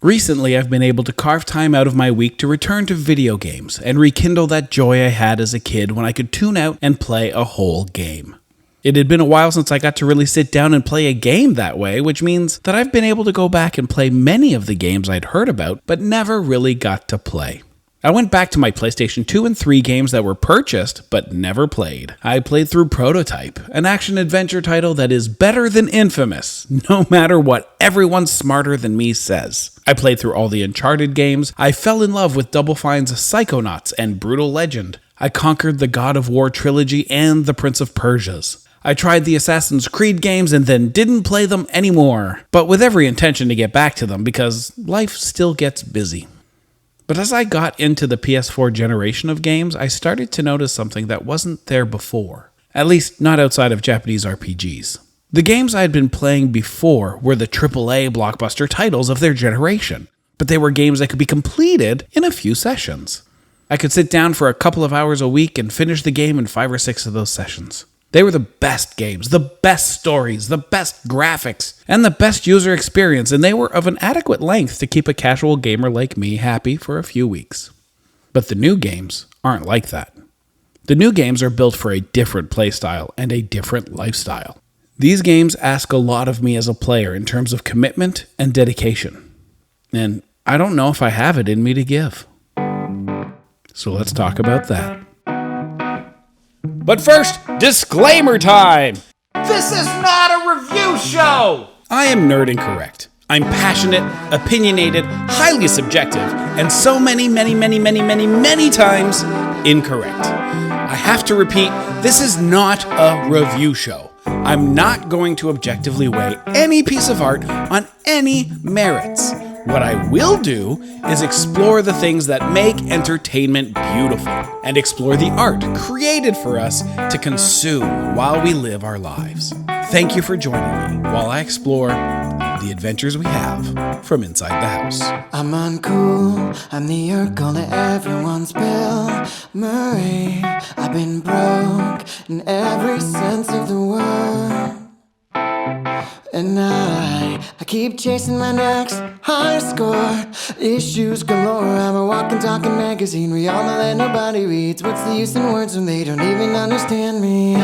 Recently, I've been able to carve time out of my week to return to video games and rekindle that joy I had as a kid when I could tune out and play a whole game. It had been a while since I got to really sit down and play a game that way, which means that I've been able to go back and play many of the games I'd heard about, but never really got to play. I went back to my PlayStation 2 and 3 games that were purchased, but never played. I played through Prototype, an action-adventure title that is better than Infamous, no matter what everyone smarter than me says. I played through all the Uncharted games. I fell in love with Double Fine's Psychonauts and Brutal Legend. I conquered the God of War trilogy and the Prince of Persia's. I tried the Assassin's Creed games and then didn't play them anymore, but with every intention to get back to them because life still gets busy. But as I got into the PS4 generation of games, I started to notice something that wasn't there before. At least not outside of Japanese RPGs. The games I had been playing before were the AAA blockbuster titles of their generation, but they were games that could be completed in a few sessions. I could sit down for a couple of hours a week and finish the game in 5 or 6 of those sessions. They were the best games, the best stories, the best graphics, and the best user experience, and they were of an adequate length to keep a casual gamer like me happy for a few weeks. But the new games aren't like that. The new games are built for a different playstyle and a different lifestyle. These games ask a lot of me as a player in terms of commitment and dedication. And I don't know if I have it in me to give. So let's talk about that. But first, disclaimer time! This is not a review show! I am nerd incorrect. I'm passionate, opinionated, highly subjective, and so many times incorrect. I have to repeat, this is not a review show. I'm not going to objectively weigh any piece of art on any merits. What I will do is explore the things that make entertainment beautiful and explore the art created for us to consume while we live our lives. Thank you for joining me while I explore the adventures we have from inside the house. I'm uncool, I'm the Urkel to everyone's Bill Murray. I've been broke in every sense of the word. And I keep chasing my next high score. Issues galore, I'm a walking, talking magazine. We all know that nobody reads. What's the use in words when they don't even understand me?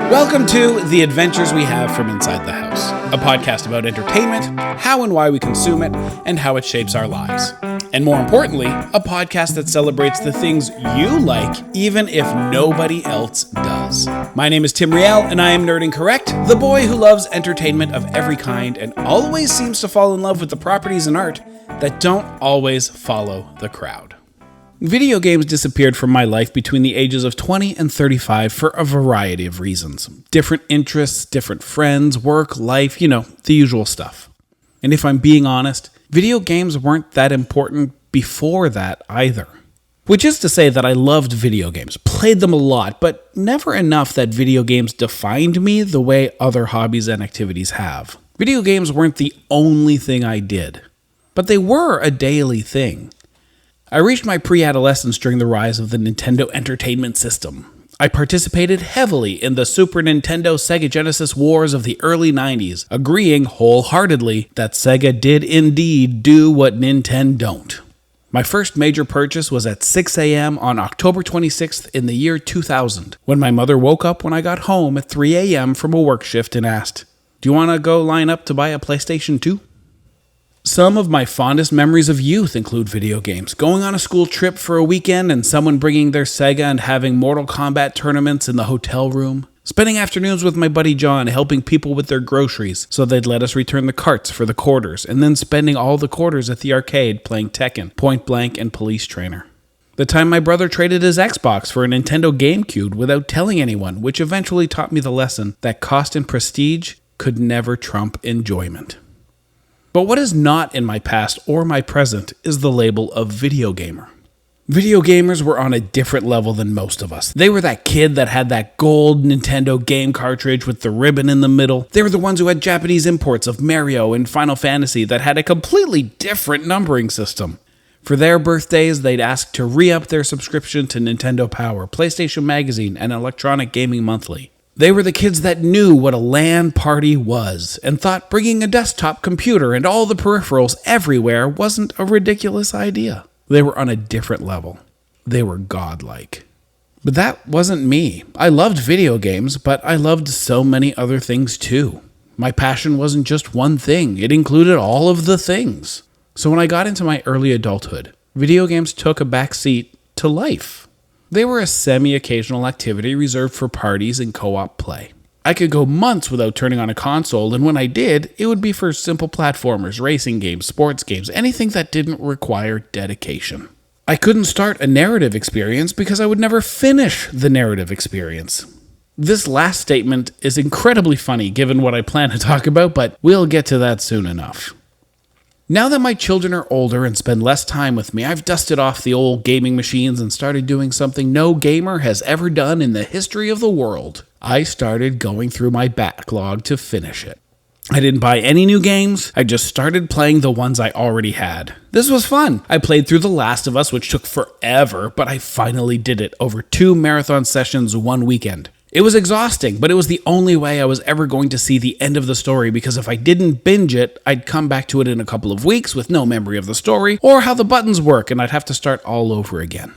Welcome to The Adventures We Have from Inside the House, a podcast about entertainment, how and why we consume it, and how it shapes our lives. And more importantly, a podcast that celebrates the things you like, even if nobody else does. My name is Tim Riel, and I am Nerd Incorrect, the boy who loves entertainment of every kind and always seems to fall in love with the properties in art that don't always follow the crowd. Video games disappeared from my life between the ages of 20 and 35 for a variety of reasons. Different interests, different friends, work, life, the usual stuff. And if I'm being honest, video games weren't that important before that either. Which is to say that I loved video games, played them a lot, but never enough that video games defined me the way other hobbies and activities have. Video games weren't the only thing I did, but they were a daily thing. I reached my pre-adolescence during the rise of the Nintendo Entertainment System. I participated heavily in the Super Nintendo Sega Genesis wars of the early 90s, agreeing wholeheartedly that Sega did indeed do what Nintendo don't. My first major purchase was at 6 a.m. on October 26th in the year 2000, when my mother woke up when I got home at 3 a.m. from a work shift and asked, "Do you want to go line up to buy a PlayStation 2? Some of my fondest memories of youth include video games, going on a school trip for a weekend and someone bringing their Sega and having Mortal Kombat tournaments in the hotel room, spending afternoons with my buddy John helping people with their groceries so they'd let us return the carts for the quarters, and then spending all the quarters at the arcade playing Tekken, Point Blank, and Police Trainer. The time my brother traded his Xbox for a Nintendo GameCube without telling anyone, which eventually taught me the lesson that cost and prestige could never trump enjoyment. But what is not in my past or my present is the label of video gamer. Video gamers were on a different level than most of us. They were that kid that had that gold Nintendo game cartridge with the ribbon in the middle. They were the ones who had Japanese imports of Mario and Final Fantasy that had a completely different numbering system. For their birthdays, they'd ask to re-up their subscription to Nintendo Power, PlayStation Magazine, and Electronic Gaming Monthly. They were the kids that knew what a LAN party was and thought bringing a desktop computer and all the peripherals everywhere wasn't a ridiculous idea. They were on a different level. They were godlike. But that wasn't me. I loved video games, but I loved so many other things too. My passion wasn't just one thing. It included all of the things. So when I got into my early adulthood, video games took a backseat to life. They were a semi-occasional activity reserved for parties and co-op play. I could go months without turning on a console, and when I did, it would be for simple platformers, racing games, sports games, anything that didn't require dedication. I couldn't start a narrative experience because I would never finish the narrative experience. This last statement is incredibly funny given what I plan to talk about, but we'll get to that soon enough. Now that my children are older and spend less time with me, I've dusted off the old gaming machines and started doing something no gamer has ever done in the history of the world. I started going through my backlog to finish it. I didn't buy any new games, I just started playing the ones I already had. This was fun. I played through The Last of Us, which took forever, but I finally did it over 2 marathon sessions one weekend. It was exhausting, but it was the only way I was ever going to see the end of the story, because if I didn't binge it, I'd come back to it in a couple of weeks with no memory of the story or how the buttons work, and I'd have to start all over again.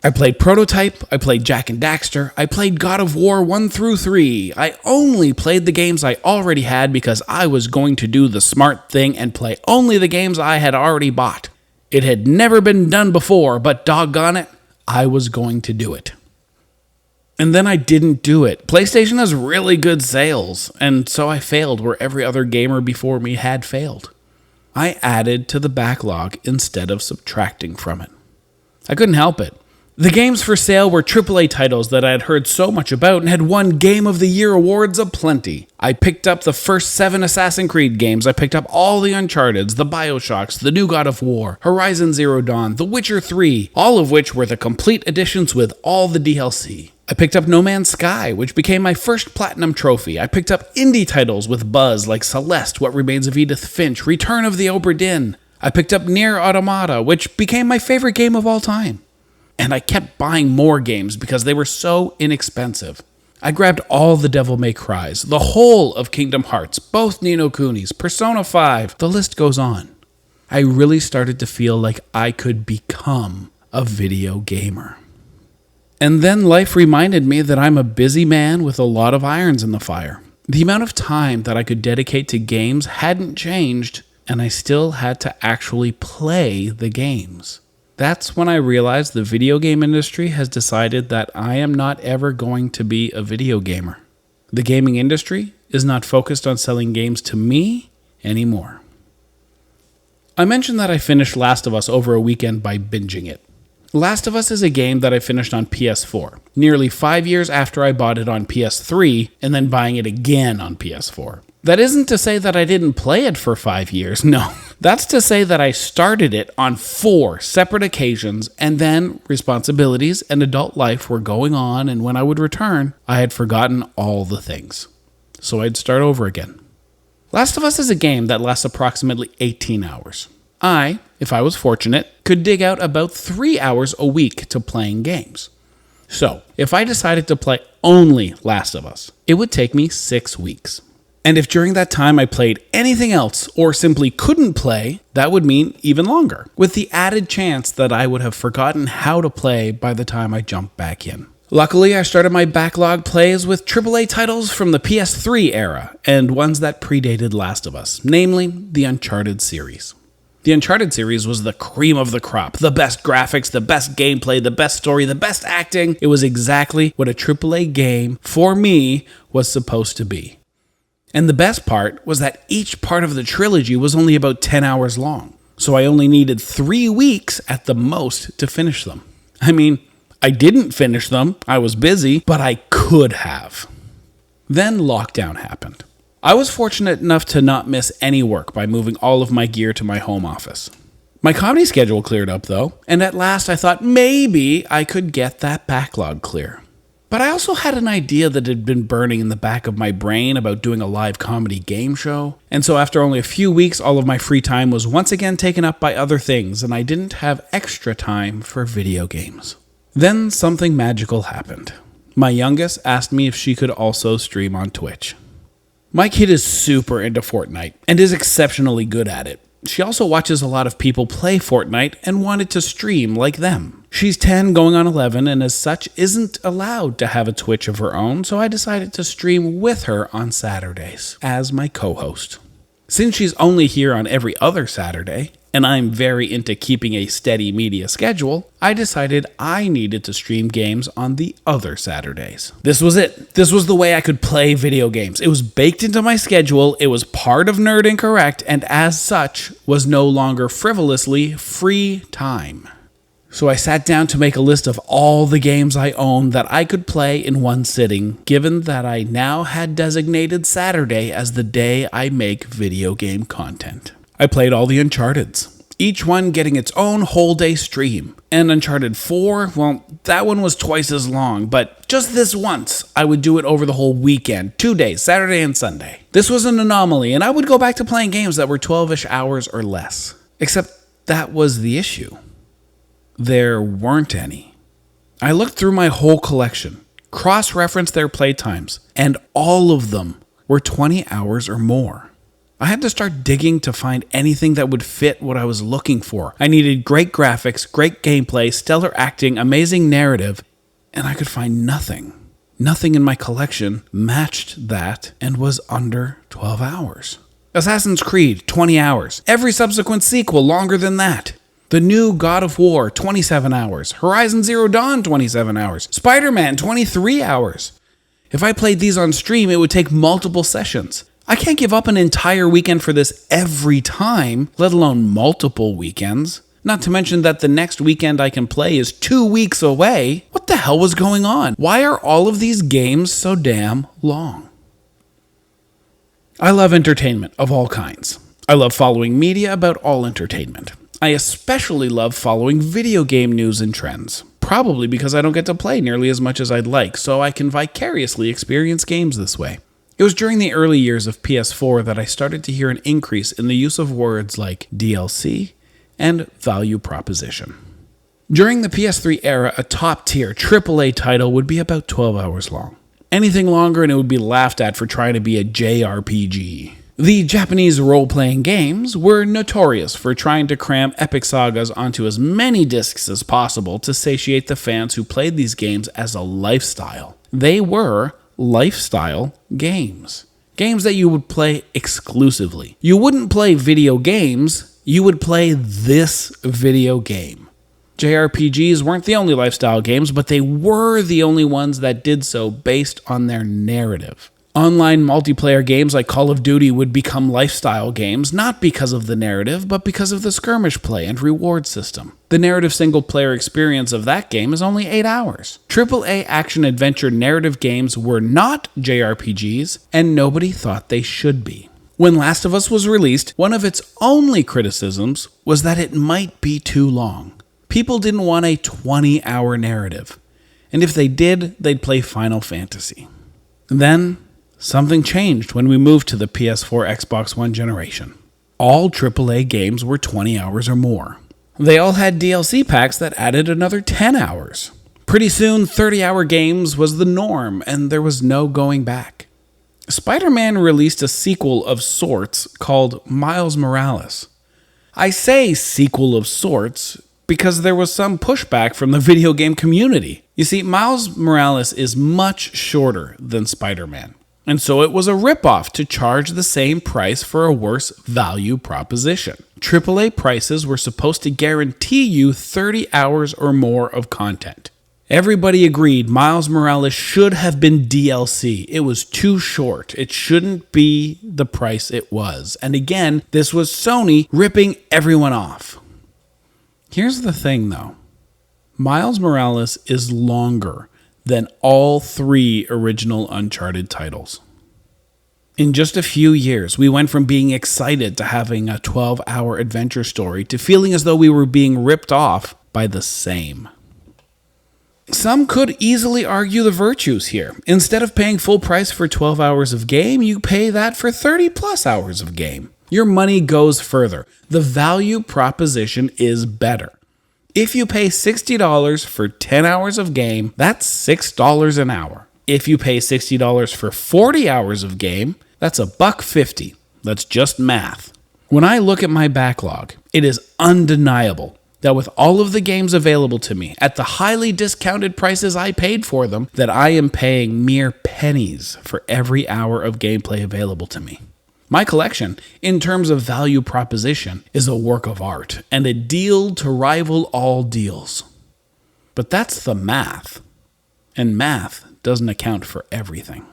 I played Prototype, I played Jak and Daxter, I played God of War 1 through 3. I only played the games I already had because I was going to do the smart thing and play only the games I had already bought. It had never been done before, but doggone it, I was going to do it. And then I didn't do it. PlayStation has really good sales, and so I failed where every other gamer before me had failed. I added to the backlog instead of subtracting from it. I couldn't help it. The games for sale were AAA titles that I had heard so much about and had won Game of the Year awards aplenty. I picked up the first 7 Assassin's Creed games, I picked up all the Uncharteds, the Bioshocks, the new God of War, Horizon Zero Dawn, The Witcher 3, all of which were the complete editions with all the DLC. I picked up No Man's Sky, which became my first platinum trophy. I picked up indie titles with buzz like Celeste, What Remains of Edith Finch, Return of the Obra Dinn. I picked up Nier Automata, which became my favorite game of all time. And I kept buying more games because they were so inexpensive. I grabbed all the Devil May Cries, the whole of Kingdom Hearts, both Ni no Kunis, Persona 5, the list goes on. I really started to feel like I could become a video gamer. And then life reminded me that I'm a busy man with a lot of irons in the fire. The amount of time that I could dedicate to games hadn't changed, and I still had to actually play the games. That's when I realized the video game industry has decided that I am not ever going to be a video gamer. The gaming industry is not focused on selling games to me anymore. I mentioned that I finished Last of Us over a weekend by binging it. Last of Us is a game that I finished on PS4, nearly 5 years after I bought it on PS3 and then buying it again on PS4. That isn't to say that I didn't play it for 5 years, no. That's to say that I started it on 4 separate occasions, and then responsibilities and adult life were going on, and when I would return, I had forgotten all the things. So I'd start over again. Last of Us is a game that lasts approximately 18 hours. I, if I was fortunate, could dig out about 3 hours a week to playing games. So, if I decided to play only Last of Us, it would take me 6 weeks. And if during that time I played anything else or simply couldn't play, that would mean even longer, with the added chance that I would have forgotten how to play by the time I jumped back in. Luckily, I started my backlog plays with AAA titles from the PS3 era and ones that predated Last of Us, namely the Uncharted series. The Uncharted series was the cream of the crop. The best graphics, the best gameplay, the best story, the best acting. It was exactly what a AAA game, for me, was supposed to be. And the best part was that each part of the trilogy was only about 10 hours long. So I only needed 3 weeks at the most to finish them. I mean, I didn't finish them. I was busy, but I could have. Then lockdown happened. I was fortunate enough to not miss any work by moving all of my gear to my home office. My comedy schedule cleared up though, and at last I thought maybe I could get that backlog clear. But I also had an idea that had been burning in the back of my brain about doing a live comedy game show, and so after only a few weeks, all of my free time was once again taken up by other things, and I didn't have extra time for video games. Then something magical happened. My youngest asked me if she could also stream on Twitch. My kid is super into Fortnite and is exceptionally good at it. She also watches a lot of people play Fortnite and wanted to stream like them. She's 10 going on 11 and as such isn't allowed to have a Twitch of her own, so I decided to stream with her on Saturdays as my co-host. Since she's only here on every other Saturday, and I'm very into keeping a steady media schedule, I decided I needed to stream games on the other Saturdays. This was it. This was the way I could play video games. It was baked into my schedule, it was part of Nerd Incorrect, and as such, was no longer frivolously free time. So I sat down to make a list of all the games I own that I could play in one sitting, given that I now had designated Saturday as the day I make video game content. I played all the Uncharteds, each one getting its own whole day stream. And Uncharted 4, well, that one was twice as long, but just this once, I would do it over the whole weekend, 2 days, Saturday and Sunday. This was an anomaly, and I would go back to playing games that were 12-ish hours or less. Except that was the issue. There weren't any. I looked through my whole collection, cross-referenced their playtimes, and all of them were 20 hours or more. I had to start digging to find anything that would fit what I was looking for. I needed great graphics, great gameplay, stellar acting, amazing narrative, and I could find nothing. Nothing in my collection matched that and was under 12 hours. Assassin's Creed, 20 hours. Every subsequent sequel longer than that. The new God of War, 27 hours. Horizon Zero Dawn, 27 hours. Spider-Man, 23 hours. If I played these on stream, it would take multiple sessions. I can't give up an entire weekend for this every time, let alone multiple weekends. Not to mention that the next weekend I can play is 2 weeks away. What the hell was going on? Why are all of these games so damn long? I love entertainment of all kinds. I love following media about all entertainment. I especially love following video game news and trends. Probably because I don't get to play nearly as much as I'd like, so I can vicariously experience games this way. It was during the early years of PS4 that I started to hear an increase in the use of words like DLC and value proposition. During the PS3 era, a top-tier AAA title would be about 12 hours long. Anything longer and it would be laughed at for trying to be a JRPG. The Japanese role-playing games were notorious for trying to cram epic sagas onto as many discs as possible to satiate the fans who played these games as a lifestyle. They were lifestyle games. Games that you would play exclusively. You wouldn't play video games, you would play this video game. JRPGs weren't the only lifestyle games, but they were the only ones that did so based on their narrative. Online multiplayer games like Call of Duty would become lifestyle games, not because of the narrative, but because of the skirmish play and reward system. The narrative single-player experience of that game is only 8 hours. AAA action-adventure narrative games were not JRPGs, and nobody thought they should be. When Last of Us was released, one of its only criticisms was that it might be too long. People didn't want a 20-hour narrative, and if they did, they'd play Final Fantasy. Then, something changed when we moved to the PS4 Xbox One generation. All AAA games were 20 hours or more. They all had DLC packs that added another 10 hours. Pretty soon, 30-hour games was the norm, and there was no going back. Spider-Man released a sequel of sorts called Miles Morales. I say sequel of sorts because there was some pushback from the video game community. You see, Miles Morales is much shorter than Spider-Man. And so it was a ripoff to charge the same price for a worse value proposition. AAA prices were supposed to guarantee you 30 hours or more of content. Everybody agreed Miles Morales should have been DLC. It was too short. It shouldn't be the price it was. And again, this was Sony ripping everyone off. Here's the thing though. Miles Morales is longer than all 3 original Uncharted titles. In just a few years, we went from being excited to having a 12-hour adventure story to feeling as though we were being ripped off by the same. Some could easily argue the virtues here. Instead of paying full price for 12 hours of game, you pay that for 30 plus hours of game. Your money goes further. The value proposition is better. If you pay $60 for 10 hours of game, that's $6 an hour. If you pay $60 for 40 hours of game, that's $1.50. That's just math. When I look at my backlog, it is undeniable that with all of the games available to me at the highly discounted prices I paid for them, that I am paying mere pennies for every hour of gameplay available to me. My collection, in terms of value proposition, is a work of art and a deal to rival all deals. But that's the math, and math doesn't account for everything.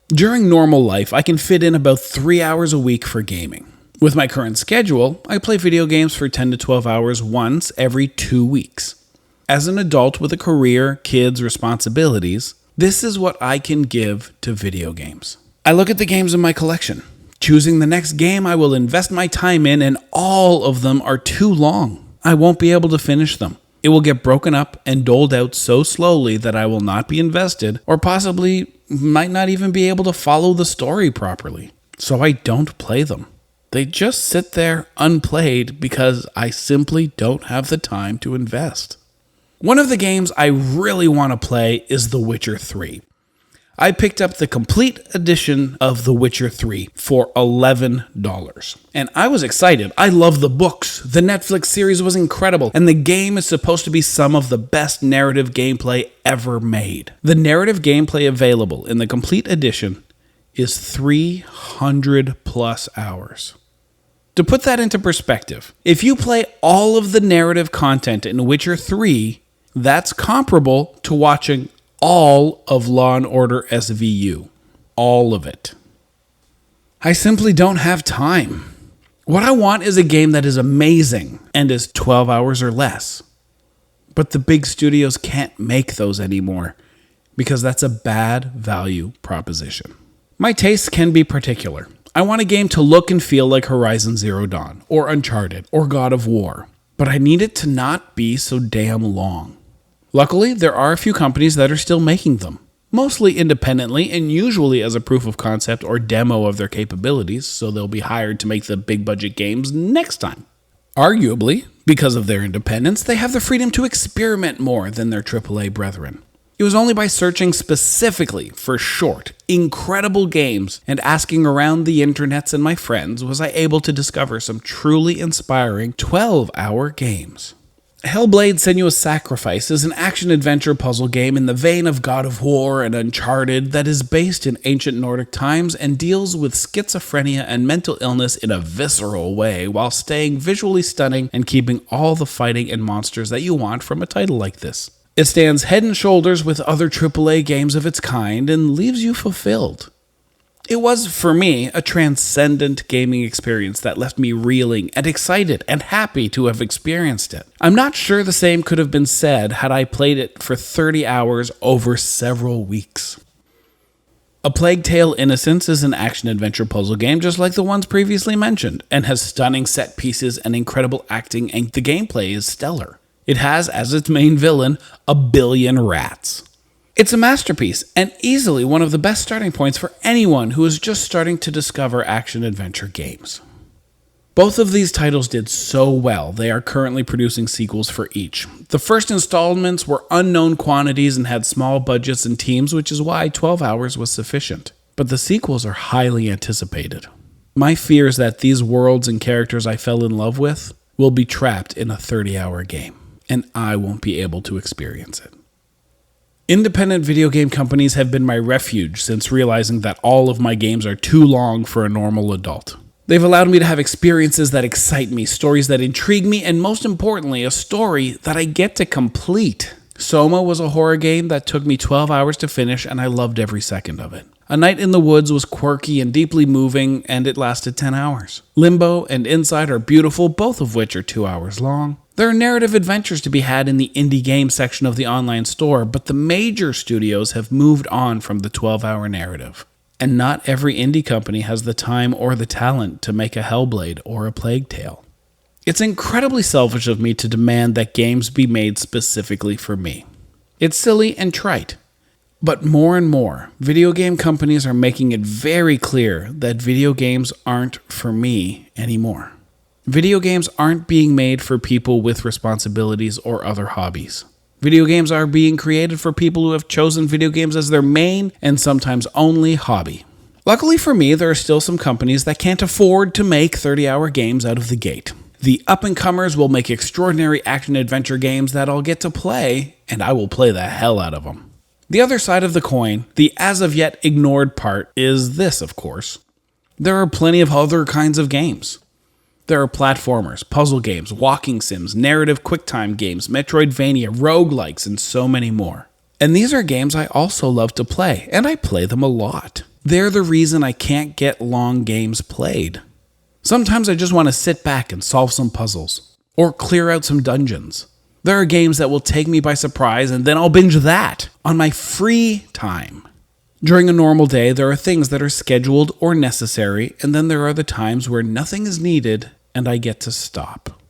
During normal life, I can fit in about 3 hours a week for gaming. With my current schedule, I play video games for 10 to 12 hours once every 2 weeks. As an adult with a career, kids, responsibilities, this is what I can give to video games. I look at the games in my collection, choosing the next game I will invest my time in, and all of them are too long. I won't be able to finish them. It will get broken up and doled out so slowly that I will not be invested, or possibly might not even be able to follow the story properly. So I don't play them. They just sit there unplayed because I simply don't have the time to invest. One of the games I really want to play is The Witcher 3. I picked up the complete edition of The Witcher 3 for $11. And I was excited. I love the books. The Netflix series was incredible. And the game is supposed to be some of the best narrative gameplay ever made. The narrative gameplay available in the complete edition is 300 plus hours. To put that into perspective, if you play all of the narrative content in Witcher 3, that's comparable to watching all of Law & Order SVU. All of it. I simply don't have time. What I want is a game that is amazing and is 12 hours or less. But the big studios can't make those anymore because that's a bad value proposition. My tastes can be particular. I want a game to look and feel like Horizon Zero Dawn, or Uncharted, or God of War. But I need it to not be so damn long. Luckily, there are a few companies that are still making them, mostly independently and usually as a proof of concept or demo of their capabilities, so they'll be hired to make the big budget games next time. Arguably, because of their independence, they have the freedom to experiment more than their AAA brethren. It was only by searching specifically for short, incredible games and asking around the internets and my friends was I able to discover some truly inspiring 12-hour games. Hellblade: Senua's Sacrifice is an action-adventure puzzle game in the vein of God of War and Uncharted that is based in ancient Nordic times and deals with schizophrenia and mental illness in a visceral way while staying visually stunning and keeping all the fighting and monsters that you want from a title like this. It stands head and shoulders with other AAA games of its kind and leaves you fulfilled. It was, for me, a transcendent gaming experience that left me reeling and excited and happy to have experienced it. I'm not sure the same could have been said had I played it for 30 hours over several weeks. A Plague Tale: Innocence is an action-adventure puzzle game just like the ones previously mentioned, and has stunning set pieces and incredible acting, and the gameplay is stellar. It has, as its main villain, a billion rats. It's a masterpiece, and easily one of the best starting points for anyone who is just starting to discover action-adventure games. Both of these titles did so well, they are currently producing sequels for each. The first installments were unknown quantities and had small budgets and teams, which is why 12 hours was sufficient. But the sequels are highly anticipated. My fear is that these worlds and characters I fell in love with will be trapped in a 30-hour game, and I won't be able to experience it. Independent video game companies have been my refuge since realizing that all of my games are too long for a normal adult. They've allowed me to have experiences that excite me, stories that intrigue me, and most importantly, a story that I get to complete. Soma was a horror game that took me 12 hours to finish, and I loved every second of it. A Night in the Woods was quirky and deeply moving, and it lasted 10 hours. Limbo and Inside are beautiful, both of which are 2 hours long. There are narrative adventures to be had in the indie game section of the online store, but the major studios have moved on from the 12-hour narrative. And not every indie company has the time or the talent to make a Hellblade or a Plague Tale. It's incredibly selfish of me to demand that games be made specifically for me. It's silly and trite. But more and more, video game companies are making it very clear that video games aren't for me anymore. Video games aren't being made for people with responsibilities or other hobbies. Video games are being created for people who have chosen video games as their main and sometimes only hobby. Luckily for me, there are still some companies that can't afford to make 30-hour games out of the gate. The up-and-comers will make extraordinary action-adventure games that I'll get to play, and I will play the hell out of them. The other side of the coin, the as-of-yet ignored part, is this, of course. There are plenty of other kinds of games. There are platformers, puzzle games, walking sims, narrative QuickTime games, Metroidvania, roguelikes, and so many more. And these are games I also love to play, and I play them a lot. They're the reason I can't get long games played. Sometimes I just want to sit back and solve some puzzles, or clear out some dungeons. There are games that will take me by surprise, and then I'll binge that on my free time. During a normal day, there are things that are scheduled or necessary, and then there are the times where nothing is needed, and I get to stop.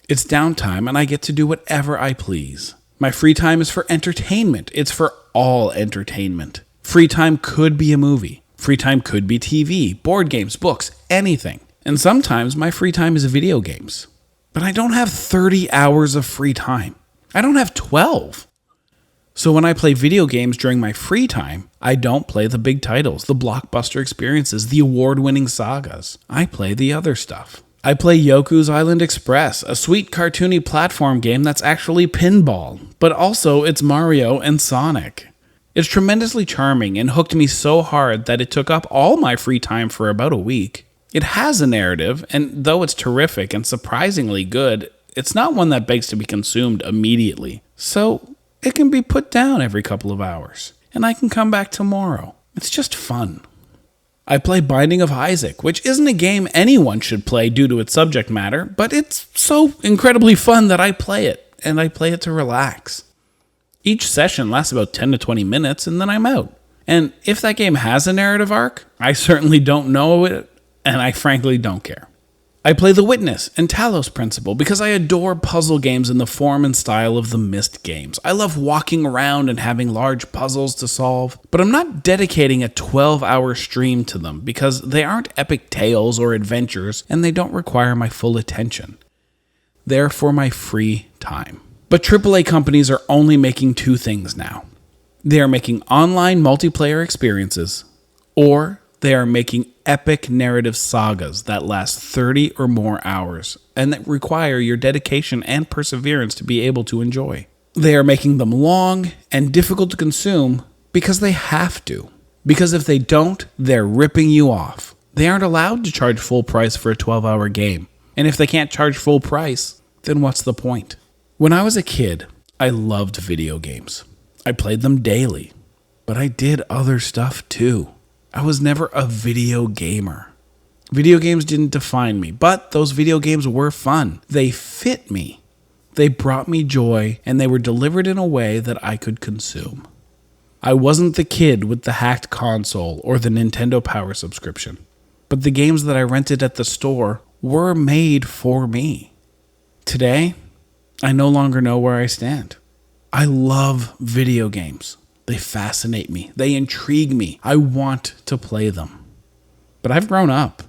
It's downtime, and I get to do whatever I please. My free time is for entertainment. It's for all entertainment. Free time could be a movie. Free time could be TV, board games, books, anything. And sometimes my free time is video games. But I don't have 30 hours of free time. I don't have 12. So when I play video games during my free time, I don't play the big titles, the blockbuster experiences, the award-winning sagas. I play the other stuff. I play Yoku's Island Express, a sweet cartoony platform game that's actually pinball, but also it's Mario and Sonic. It's tremendously charming and hooked me so hard that it took up all my free time for about a week. It has a narrative, and though it's terrific and surprisingly good, it's not one that begs to be consumed immediately. So it can be put down every couple of hours, and I can come back tomorrow. It's just fun. I play Binding of Isaac, which isn't a game anyone should play due to its subject matter, but it's so incredibly fun that I play it, and I play it to relax. Each session lasts about 10 to 20 minutes, and then I'm out. And if that game has a narrative arc, I certainly don't know it, and I frankly don't care. I play The Witness and Talos Principle because I adore puzzle games in the form and style of the Myst games. I love walking around and having large puzzles to solve, but I'm not dedicating a 12-hour stream to them because they aren't epic tales or adventures and they don't require my full attention. They're for my free time. But AAA companies are only making two things now. They are making online multiplayer experiences, or they are making epic narrative sagas that last 30 or more hours and that require your dedication and perseverance to be able to enjoy. They are making them long and difficult to consume because they have to. Because if they don't, they're ripping you off. They aren't allowed to charge full price for a 12-hour game. And if they can't charge full price, then what's the point? When I was a kid, I loved video games. I played them daily. But I did other stuff too. I was never a video gamer. Video games didn't define me, but those video games were fun. They fit me. They brought me joy, and they were delivered in a way that I could consume. I wasn't the kid with the hacked console or the Nintendo Power subscription, but the games that I rented at the store were made for me. Today, I no longer know where I stand. I love video games. They fascinate me. They intrigue me. I want to play them. But I've grown up,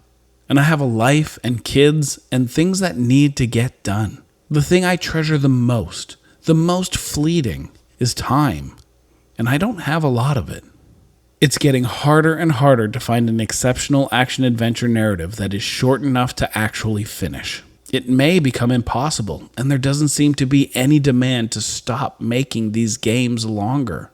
and I have a life and kids and things that need to get done. The thing I treasure the most fleeting, is time, and I don't have a lot of it. It's getting harder and harder to find an exceptional action-adventure narrative that is short enough to actually finish. It may become impossible, and there doesn't seem to be any demand to stop making these games longer.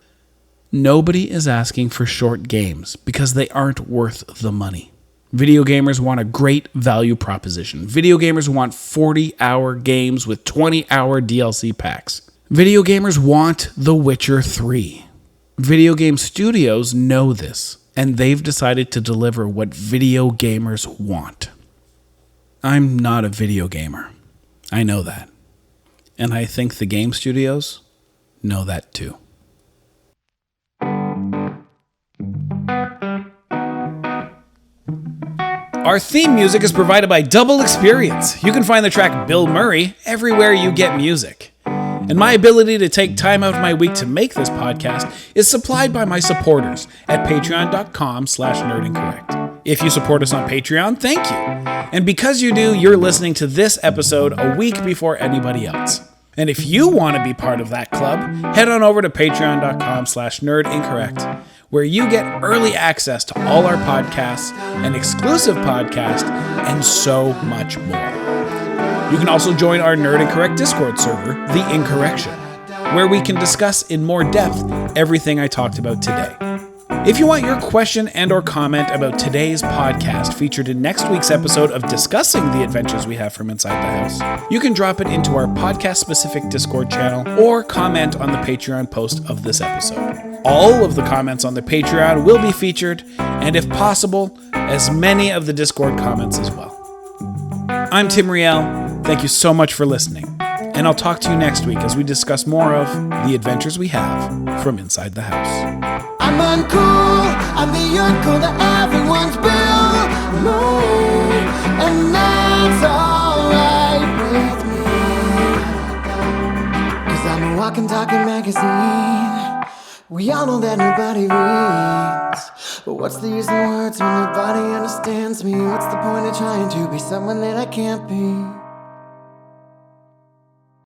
Nobody is asking for short games because they aren't worth the money. Video gamers want a great value proposition. Video gamers want 40-hour games with 20-hour DLC packs. Video gamers want The Witcher 3. Video game studios know this, and they've decided to deliver what video gamers want. I'm not a video gamer. I know that. And I think the game studios know that too. Our theme music is provided by Double Experience. You can find the track Bill Murray everywhere you get music. And my ability to take time out of my week to make this podcast is supplied by my supporters at patreon.com/nerdincorrect. If you support us on Patreon, thank you. And because you do, you're listening to this episode a week before anybody else. And if you want to be part of that club, head on over to patreon.com/nerdincorrect, where you get early access to all our podcasts, an exclusive podcast, and so much more. You can also join our Nerd Incorrect Discord server, The Incorrection, where we can discuss in more depth everything I talked about today. If you want your question and or comment about today's podcast featured in next week's episode of discussing the adventures we have from inside the house, you can drop it into our podcast-specific Discord channel or comment on the Patreon post of this episode. All of the comments on the Patreon will be featured, and if possible, as many of the Discord comments as well. I'm Tim Riel. Thank you so much for listening, and I'll talk to you next week as we discuss more of the adventures we have from inside the house. I'm uncool, I'm the uncool that everyone's built me, and that's alright with me. Cause I'm a walking, talking magazine. We all know that nobody reads, but what's the use in words when nobody understands me? What's the point of trying to be someone that I can't be?